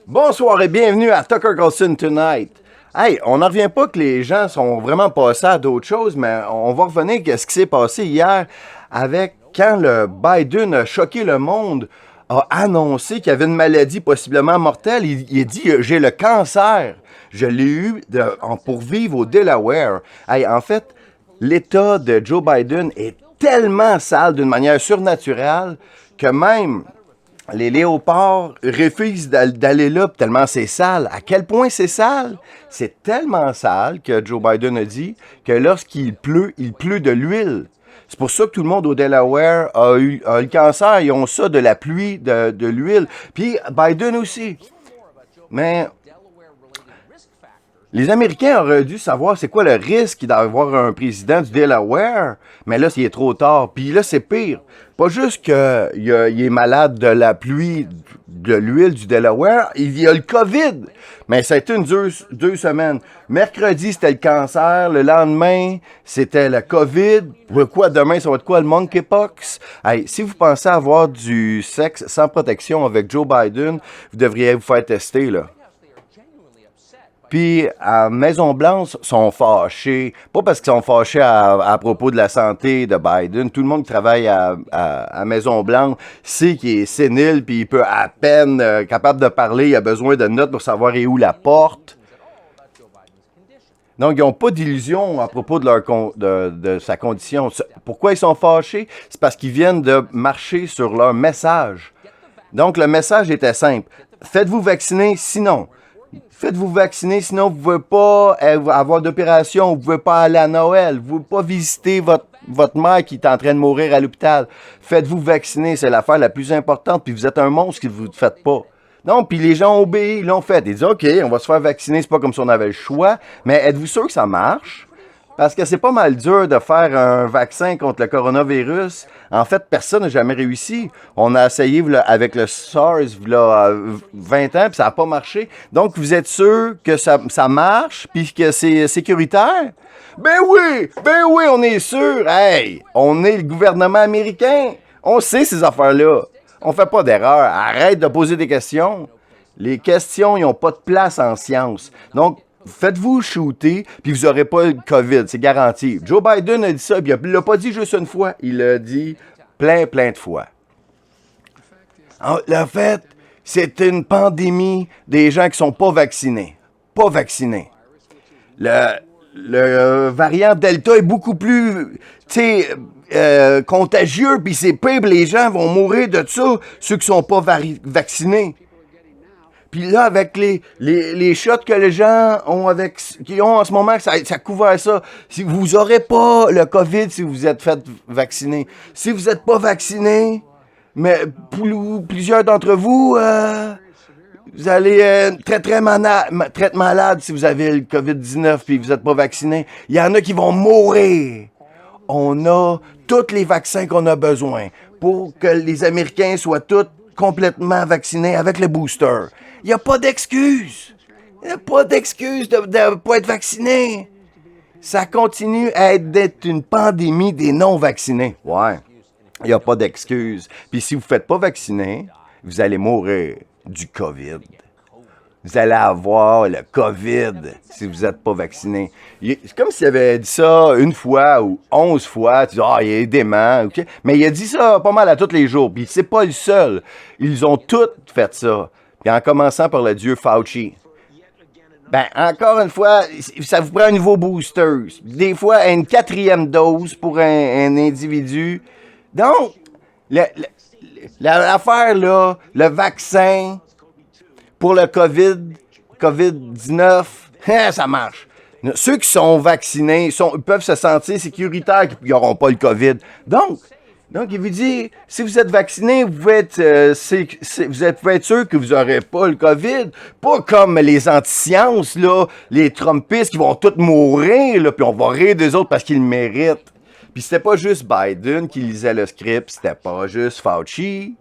Bonsoir et bienvenue à Tucker Carlson Tonight. Hey, on n'en revient pas que les gens sont vraiment passés à d'autres choses, mais on va revenir à ce qui s'est passé hier avec quand le Biden a choqué le monde, a annoncé qu'il y avait une maladie possiblement mortelle. Il a dit j'ai le cancer. Je l'ai eu pour vivre au Delaware. Hey, en fait, l'état de Joe Biden est tellement sale d'une manière surnaturelle que même les léopards refusent d'aller là tellement c'est sale. À quel point c'est sale? C'est tellement sale que Joe Biden a dit que lorsqu'il pleut, il pleut de l'huile. C'est pour ça que tout le monde au Delaware a le cancer. Ils ont ça de la pluie, de l'huile. Puis Biden aussi. Mais les Américains auraient dû savoir c'est quoi le risque d'avoir un président du Delaware, mais là, il est trop tard. Puis là, c'est pire. Pas juste qu'il est malade de la pluie, de l'huile du Delaware, il y a le COVID. Mais ça a été deux semaines. Mercredi, c'était le cancer. Le lendemain, c'était le COVID. Quoi, demain, ça va être quoi, le monkeypox? Hey, si vous pensez avoir du sexe sans protection avec Joe Biden, vous devriez vous faire tester, là. Puis, à Maison-Blanche, sont fâchés. Pas parce qu'ils sont fâchés à propos de la santé de Biden. Tout le monde qui travaille à Maison-Blanche sait qu'il est sénile, puis il peut à peine capable de parler. Il a besoin de notes pour savoir où la porte. Donc, ils n'ont pas d'illusion à propos de sa condition. Pourquoi ils sont fâchés? C'est parce qu'ils viennent de marcher sur leur message. Donc, le message était simple. Faites-vous vacciner, sinon... Faites-vous vacciner, sinon vous ne pouvez pas avoir d'opération, vous ne pouvez pas aller à Noël, vous ne pouvez pas visiter votre mère qui est en train de mourir à l'hôpital. Faites-vous vacciner, c'est l'affaire la plus importante, puis vous êtes un monstre si vous ne le faites pas. Non, puis les gens ont obéi, ils l'ont fait. Ils disent, OK, on va se faire vacciner, c'est pas comme si on avait le choix, mais êtes-vous sûr que ça marche? Parce que c'est pas mal dur de faire un vaccin contre le coronavirus. En fait, personne n'a jamais réussi. On a essayé avec le SARS là, 20 ans, puis ça n'a pas marché. Donc, vous êtes sûr que ça marche, puis que c'est sécuritaire? Ben oui, on est sûr. Hey, on est le gouvernement américain. On sait ces affaires-là. On fait pas d'erreur. Arrête de poser des questions. Les questions, ils n'ont pas de place en science. Donc, faites-vous shooter, puis vous n'aurez pas le COVID, c'est garanti. Joe Biden a dit ça, puis il l'a pas dit juste une fois, il l'a dit plein de fois. Le fait, c'est une pandémie des gens qui sont pas vaccinés. Pas vaccinés. Le variant Delta est beaucoup plus, contagieux, puis c'est pire, les gens vont mourir de ça, ceux qui sont pas vaccinés. Puis là, avec les shots que les gens qui ont en ce moment, ça couvre ça. Si vous aurez pas le COVID si vous êtes fait vacciner. Si vous n'êtes pas vacciné, mais plusieurs d'entre vous, vous allez très malade si vous avez le COVID-19 puis vous n'êtes pas vacciné. Il y en a qui vont mourir. On a tous les vaccins qu'on a besoin pour que les Américains soient tous complètement vaccinés avec le booster. Il n'y a pas d'excuse. Il n'y a pas d'excuse de ne pas être vacciné. Ça continue à être une pandémie des non-vaccinés. Ouais. Il n'y a pas d'excuse. Puis si vous ne faites pas vacciner, vous allez mourir du COVID. Vous allez avoir le COVID si vous n'êtes pas vacciné. C'est comme s'il avait dit ça une fois ou 11 fois. Tu dis, il est dément. Okay? Mais il a dit ça pas mal à tous les jours. Puis c'est pas le seul. Ils ont tous fait ça. Puis en commençant par le dieu Fauci. Ben, encore une fois, ça vous prend un nouveau booster. Des fois, une 4e dose pour un individu. Donc, l'affaire là, le vaccin pour le COVID-19, ça marche. Ceux qui sont vaccinés peuvent se sentir sécuritaires qu'ils n'auront pas le COVID. Donc, il vous dit, si vous êtes vacciné, vous pouvez être sûr que vous n'aurez pas le COVID. Pas comme les anti-sciences, là, les Trumpistes qui vont tous mourir, là, puis on va rire des autres parce qu'ils le méritent. Puis c'était pas juste Biden qui lisait le script, c'était pas juste Fauci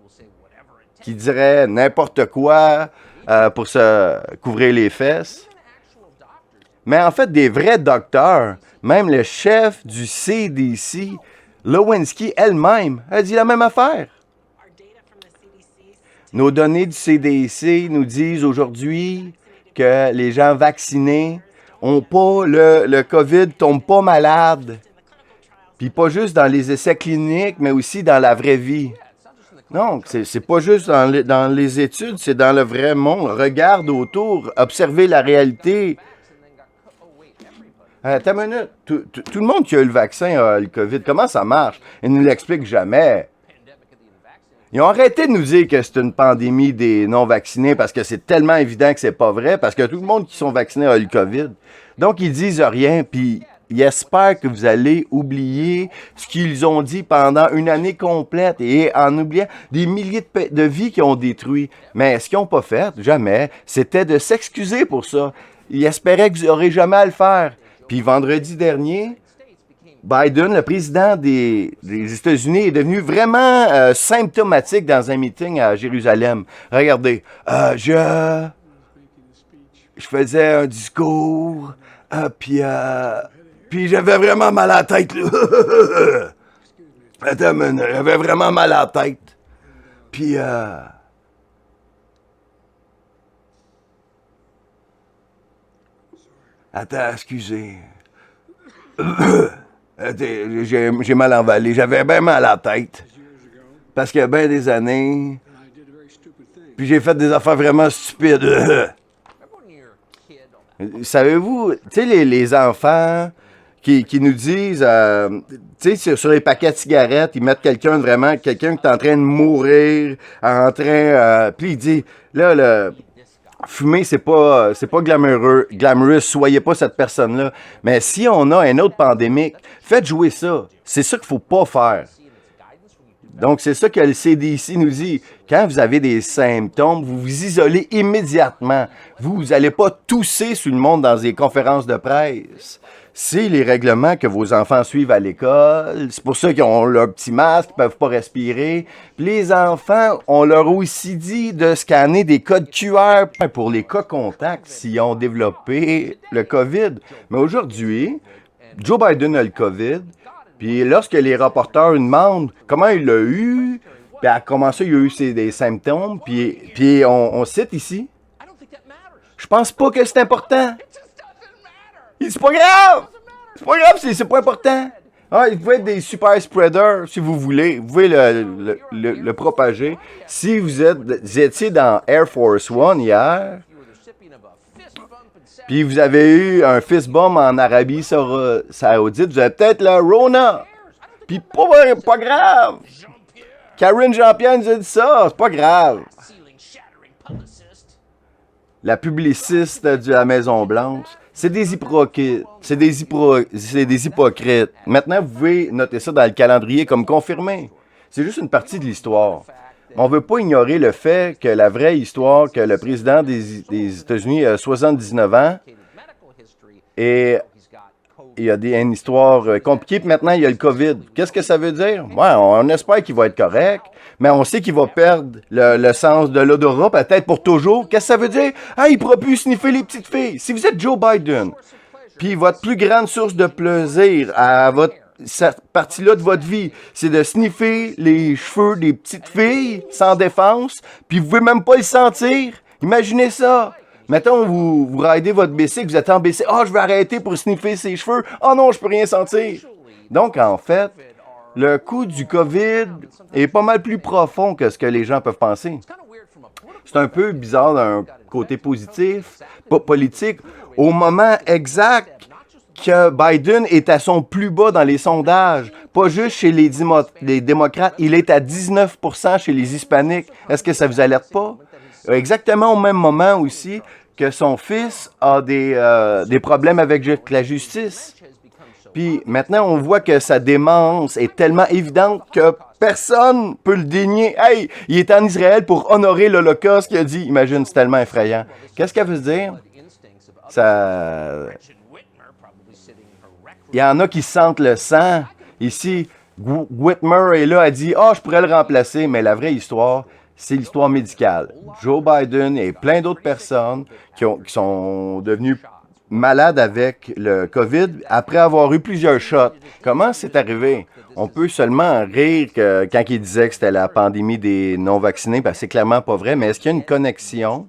qui dirait n'importe quoi pour se couvrir les fesses. Mais en fait, des vrais docteurs, même le chef du CDC, Lewinsky elle-même, a dit la même affaire. Nos données du CDC nous disent aujourd'hui que les gens vaccinés ont pas le COVID, tombent pas malades. Puis pas juste dans les essais cliniques, mais aussi dans la vraie vie. Non, c'est pas juste dans les études, c'est dans le vrai monde. Regarde autour, observez la réalité. Attends une minute. Tout le monde qui a eu le vaccin a le COVID. Comment ça marche? Ils ne nous l'expliquent jamais. Ils ont arrêté de nous dire que c'est une pandémie des non-vaccinés parce que c'est tellement évident que c'est pas vrai, parce que tout le monde qui sont vaccinés a eu le COVID. Donc, ils disent rien, puis ils espèrent que vous allez oublier ce qu'ils ont dit pendant une année complète et en oubliant des milliers de vies qu'ils ont détruites. Mais ce qu'ils n'ont pas fait, jamais, c'était de s'excuser pour ça. Ils espéraient que vous n'aurez jamais à le faire. Puis vendredi dernier, Biden, le président des États-Unis, est devenu vraiment symptomatique dans un meeting à Jérusalem. Regardez, je faisais un discours, puis j'avais vraiment mal à la tête. Là. Attends une minute, j'avais vraiment mal à la tête. Puis, attends, excusez. J'ai mal envalé. J'avais bien mal à la tête. Parce qu'il y a bien des années. Puis j'ai fait des affaires vraiment stupides. Savez-vous, tu sais, les enfants qui nous disent, tu sais, sur les paquets de cigarettes, ils mettent quelqu'un qui est en train de mourir, puis il dit, là, fumer, c'est pas glamoureux, soyez pas cette personne-là. Mais si on a une autre pandémie, faites jouer ça. C'est ça qu'il faut pas faire. Donc, c'est ça que le CDC nous dit. Quand vous avez des symptômes, vous vous isolez immédiatement. Vous n'allez pas tousser sur le monde dans des conférences de presse. C'est les règlements que vos enfants suivent à l'école. C'est pour ça qu'ils ont leur petit masque, ils ne peuvent pas respirer. Puis les enfants, on leur a aussi dit de scanner des codes QR pour les cas contacts s'ils ont développé le COVID. Mais aujourd'hui, Joe Biden a le COVID. Puis lorsque les reporters demandent comment il l'a eu, puis comment ça il a eu des symptômes, puis on cite ici, je pense pas que c'est important. C'est pas grave! C'est pas grave, c'est pas important. Ah, il pouvait être des super spreaders, si vous voulez. Vous pouvez le propager. Si vous étiez dans Air Force One hier, puis vous avez eu un fist bump en Arabie Saoudite, vous avez peut-être le Rona. Puis pas grave. Karine Jean-Pierre nous a dit ça, c'est pas grave. La publiciste de la Maison-Blanche, c'est des hypocrites. C'est des hypocrites. Maintenant, vous pouvez noter ça dans le calendrier comme confirmé. C'est juste une partie de l'histoire. On ne veut pas ignorer le fait que la vraie histoire, que le président des États-Unis a 79 ans et il y a une histoire compliquée, puis maintenant il y a le COVID. Qu'est-ce que ça veut dire? Ouais, on espère qu'il va être correct, mais on sait qu'il va perdre le sens de l'odorat, peut-être pour toujours. Qu'est-ce que ça veut dire? Ah, il ne pourra plus sniffer les petites filles. Si vous êtes Joe Biden, puis votre plus grande source de plaisir à cette partie-là de votre vie, c'est de sniffer les cheveux des petites filles sans défense, puis vous pouvez même pas le sentir. Imaginez ça. Mettons, vous ridez votre bicycle, vous êtes en bicycle. Ah, je vais arrêter pour sniffer ses cheveux. Ah non, je peux rien sentir. Donc, en fait, le coût du COVID est pas mal plus profond que ce que les gens peuvent penser. C'est un peu bizarre d'un côté positif, politique. Au moment exact que Biden est à son plus bas dans les sondages, pas juste chez les démocrates, il est à 19% chez les hispaniques. Est-ce que ça vous alerte pas? Exactement au même moment aussi que son fils a des problèmes avec la justice. Puis maintenant, on voit que sa démence est tellement évidente que personne peut le dénier. Hey, il est en Israël pour honorer l'Holocauste qu'il a dit. Imagine, c'est tellement effrayant. Qu'est-ce qu'elle veut dire? Il y en a qui sentent le sang. Ici, Whitmer est là, a dit « Ah, je pourrais le remplacer », mais la vraie histoire, c'est l'histoire médicale. Joe Biden et plein d'autres personnes qui sont devenues malades avec le COVID après avoir eu plusieurs shots. Comment c'est arrivé? On peut seulement rire quand il disait que c'était la pandémie des non-vaccinés, parce que c'est clairement pas vrai, mais est-ce qu'il y a une connexion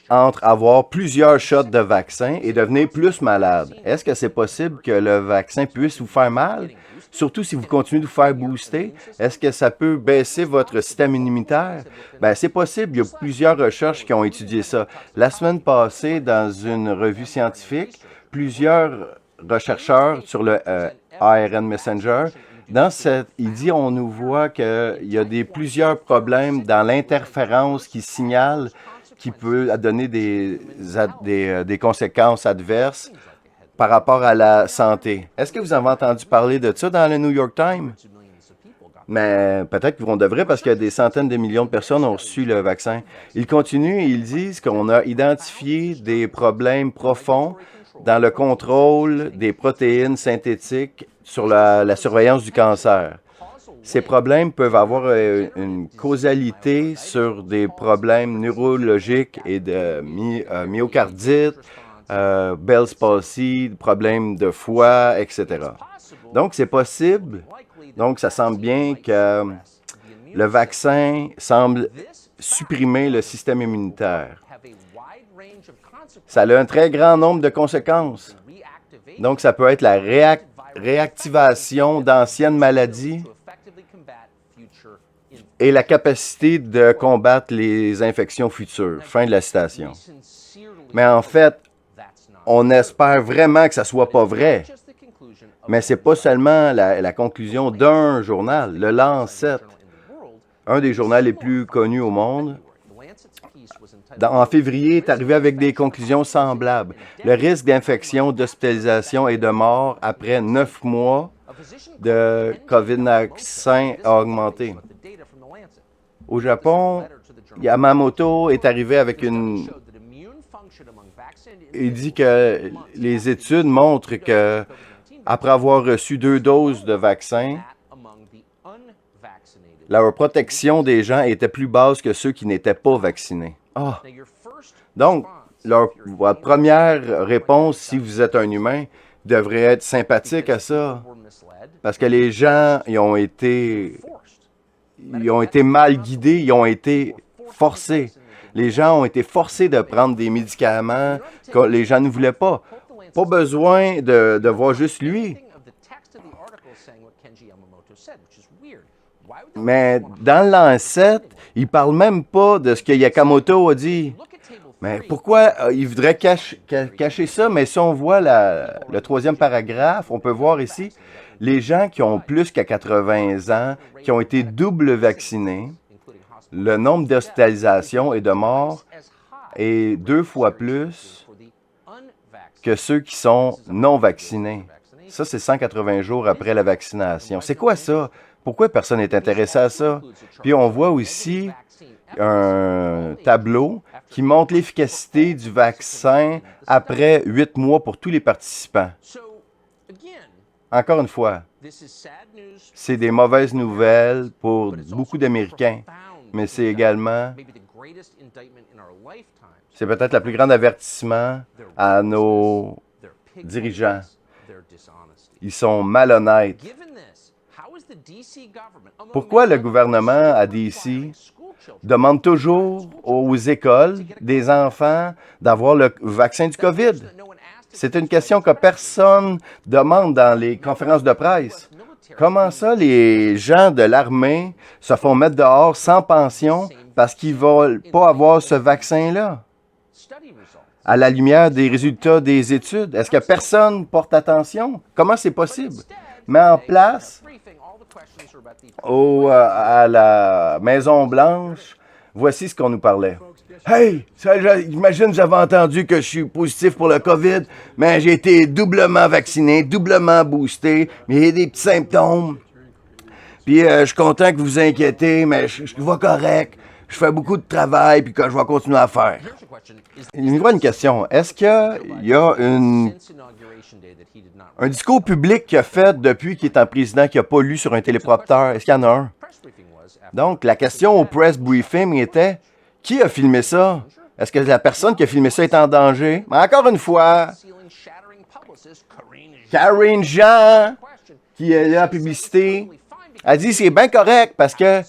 entre avoir plusieurs shots de vaccin et devenir plus malade? Est-ce que c'est possible que le vaccin puisse vous faire mal? Surtout si vous continuez de vous faire booster, est-ce que ça peut baisser votre système immunitaire? Bien, c'est possible. Il y a plusieurs recherches qui ont étudié ça. La semaine passée, dans une revue scientifique, plusieurs chercheurs sur le ARN Messenger, il dit, on nous voit qu'il y a plusieurs problèmes dans l'interférence qui signale qui peut donner des conséquences adverses par rapport à la santé. Est-ce que vous avez entendu parler de ça dans le New York Times? Mais peut-être qu'on devrait parce que des centaines de millions de personnes ont reçu le vaccin. Ils continuent et ils disent qu'on a identifié des problèmes profonds dans le contrôle des protéines synthétiques sur la surveillance du cancer. Ces problèmes peuvent avoir une causalité sur des problèmes neurologiques et de myocardite, Bell's palsy, problèmes de foie, etc. Donc, c'est possible. Donc, ça semble bien que le vaccin semble supprimer le système immunitaire. Ça a un très grand nombre de conséquences. Donc, ça peut être la réactivation d'anciennes maladies et la capacité de combattre les infections futures. Fin de la citation. Mais en fait, on espère vraiment que ça ne soit pas vrai. Mais ce n'est pas seulement la conclusion d'un journal, le Lancet, un des journaux les plus connus au monde. En février, est arrivé avec des conclusions semblables. Le risque d'infection, d'hospitalisation et de mort après 9 mois de COVID-19 a augmenté. Au Japon, Yamamoto est arrivé avec il dit que les études montrent que après avoir reçu 2 doses de vaccin, la protection des gens était plus basse que ceux qui n'étaient pas vaccinés. Ah! Donc, votre première réponse, si vous êtes un humain, devrait être sympathique à ça. Parce que les gens, ils ont été mal guidés, ils ont été forcés. Les gens ont été forcés de prendre des médicaments que les gens ne voulaient pas. Pas besoin de voir juste lui. Mais dans le Lancet, il ne parle même pas de ce que Yamamoto a dit. Mais pourquoi il voudrait cacher ça? Mais si on voit le 3e paragraphe, on peut voir ici, les gens qui ont plus qu'à 80 ans, qui ont été double vaccinés, le nombre d'hospitalisations et de morts est 2 fois plus que ceux qui sont non vaccinés. Ça, c'est 180 jours après la vaccination. C'est quoi ça? Pourquoi personne n'est intéressé à ça? Puis on voit aussi un tableau qui montre l'efficacité du vaccin après 8 mois pour tous les participants. Encore une fois, c'est des mauvaises nouvelles pour beaucoup d'Américains, mais c'est également, c'est peut-être le plus grand avertissement à nos dirigeants. Ils sont malhonnêtes. Pourquoi le gouvernement à D.C. demande toujours aux écoles des enfants d'avoir le vaccin du COVID? C'est une question que personne demande dans les conférences de presse. Comment ça, les gens de l'armée se font mettre dehors sans pension parce qu'ils ne veulent pas avoir ce vaccin-là? À la lumière des résultats des études, est-ce que personne porte attention? Comment c'est possible? Mais en place, à la Maison-Blanche, voici ce qu'on nous parlait. Hey, j'imagine j'avais entendu que je suis positif pour le COVID, mais j'ai été doublement vacciné, doublement boosté, mais il y a des petits symptômes. Puis je suis content que vous vous inquiétez, mais je vois correct. Je fais beaucoup de travail, puis que je vais continuer à faire. Il me voit une question. Est-ce qu'il y a un discours public qu'il a fait depuis qu'il est en président qu'il n'a pas lu sur un téléprompteur? Est-ce qu'il y en a un? Donc, la question au press briefing était, qui a filmé ça? Est-ce que la personne qui a filmé ça est en danger? Mais encore une fois, Karine Jean, qui est là à la publicité, a dit c'est bien correct parce que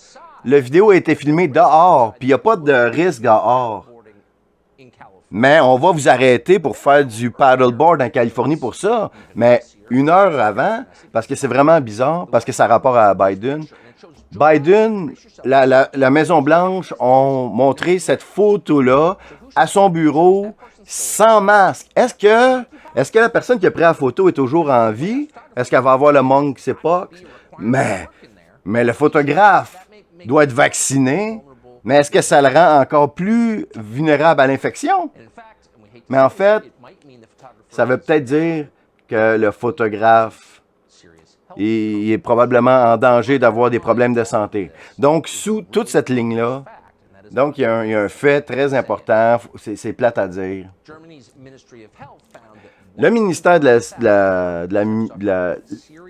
la vidéo a été filmée dehors, puis il n'y a pas de risque dehors. Mais on va vous arrêter pour faire du paddleboard en Californie pour ça. Mais 1 heure avant, parce que c'est vraiment bizarre, parce que ça a rapport à Biden. Biden, la Maison-Blanche ont montré cette photo-là à son bureau sans masque. Est-ce que la personne qui a pris la photo est toujours en vie? Est-ce qu'elle va avoir le monkeypox? Mais le photographe doit être vacciné. Mais est-ce que ça le rend encore plus vulnérable à l'infection? Mais en fait, ça veut peut-être dire que le photographe il est probablement en danger d'avoir des problèmes de santé. Donc, sous toute cette ligne-là, donc il y a un fait très important, c'est plate à dire. Le ministère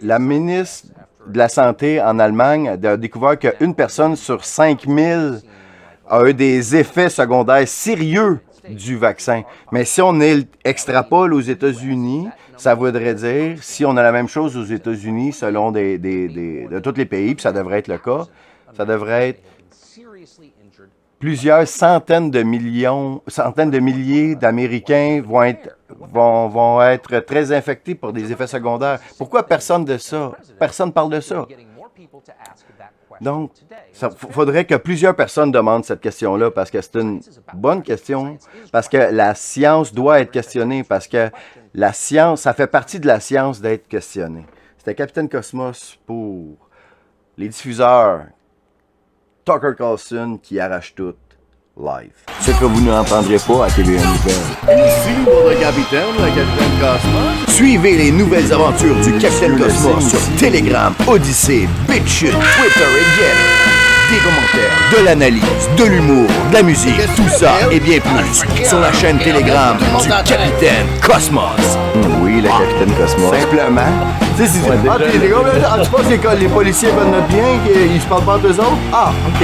la ministre de la Santé en Allemagne a découvert qu'une personne sur 5000 a eu des effets secondaires sérieux du vaccin. Mais si on extrapole aux États-Unis, ça voudrait dire, si on a la même chose aux États-Unis, selon de tous les pays, puis ça devrait être le cas, ça devrait être plusieurs centaines de milliers d'Américains vont être très infectés pour des effets secondaires. Pourquoi personne de ça? Personne parle de ça. Donc, il faudrait que plusieurs personnes demandent cette question-là parce que c'est une bonne question, parce que la science doit être questionnée, parce que la science, ça fait partie de la science d'être questionnée. C'était Capitaine Cosmos pour les diffuseurs Tucker Carlson qui arrache tout live. Ce que vous n'entendrez pas à TVA Nouvelles. Ici votre capitaine, le Capitaine Cosmos. Suivez les nouvelles aventures du Capitaine Cosmos sur Telegram, Odyssey, BitChute, Twitter et Getter. Des commentaires, de l'analyse, de l'humour, de la musique, tout ça et bien plus sur la chaîne Telegram du Capitaine Cosmos. Oui, le Capitaine Cosmos. Simplement. Tu sais, si tu penses que les policiers veulent notre bien, qu'ils se parlent pas d'eux autres? Ah, OK.